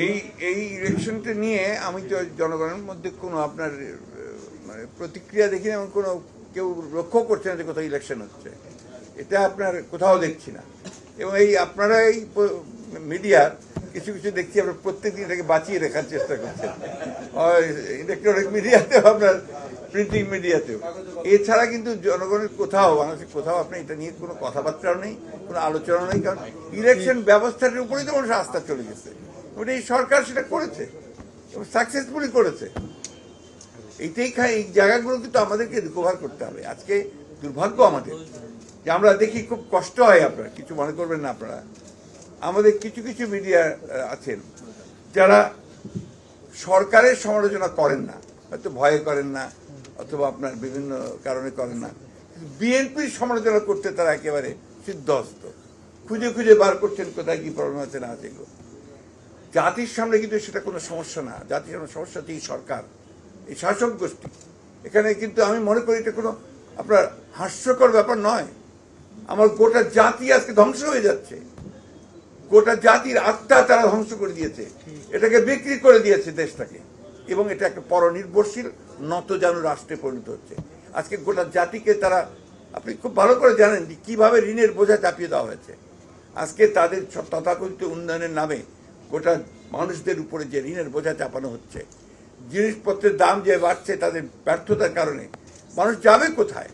এই এই ইলেকশনটা নিয়ে আমি তো জনগণের মধ্যে কোনো আপনার মানে প্রতিক্রিয়া দেখি না, এবং কোনো কেউ লক্ষ্য করছে না যে কোথাও ইলেকশন হচ্ছে, এটা আপনার কোথাও দেখছি না। এবং এই আপনারা এই মিডিয়ার কিছু কিছু দেখছি আমরা প্রত্যেকদিন এটাকে বাঁচিয়ে রাখার চেষ্টা করছেন, ইলেকট্রনিক মিডিয়াতেও আপনার প্রিন্টিং মিডিয়াতেও। এছাড়া কিন্তু জনগণের কোথাও বাংলাদেশের কোথাও আপনার এটা নিয়ে কোনো কথাবার্তাও নেই, কোনো আলোচনা নেই। কারণ ইলেকশন ব্যবস্থাটার উপরেই তো মানুষের আস্থা চলে গেছে, ওটা এই সরকার সেটা করেছে এবং সাকসেসফুলি করেছে। এইটাই এই জায়গাগুলো কিন্তু আমাদেরকে রিকভার করতে হবে। আজকে দুর্ভাগ্য আমাদের যে আমরা দেখি খুব কষ্ট হয়, আপনারা কিছু মনে করবেন না, আপনারা আমাদের কিছু কিছু মিডিয়া আছেন যারা সরকারের সমালোচনা করেন না, হয়তো ভয়ে করেন না অথবা আপনার বিভিন্ন কারণে করেন না, বিএনপির সমালোচনা করতে তারা একেবারে সিদ্ধহস্ত, খুঁজে খুঁজে বার করছেন কোথায় কি প্রবলেম আছে না আছে। জাতির সামনে কিন্তু সেটা কোনো সমস্যা না, জাতির সামনে সমস্যা হচ্ছে এই সরকার, এই শাসক গোষ্ঠী। এখানে কিন্তু আমি মনে করি এটা কোনো আপনার হাস্যকর ব্যাপার নয়। আমার গোটা জাতি আজকে ধ্বংস হয়ে যাচ্ছে, গোটা জাতির আত্মা তারা ধ্বংস করে দিয়েছে, এটাকে বিক্রি করে দিয়েছে দেশটাকে, এবং এটা একটা পরনির্ভরশীল নতজানু রাষ্ট্রে পরিণত হচ্ছে। আজকে গোটা জাতিকে তারা, আপনি খুব ভালো করে জানেন যে কীভাবে ঋণের বোঝা চাপিয়ে দেওয়া হয়েছে। আজকে তাদের তথাকথিত উন্নয়নের নামে গোটা মানুষদের উপরে যে ঋণের বোঝা চাপানো হচ্ছে, জিনিসপত্রের দাম যে বাড়ছে তাদের ব্যর্থতার কারণে, মানুষ যাবে কোথায়?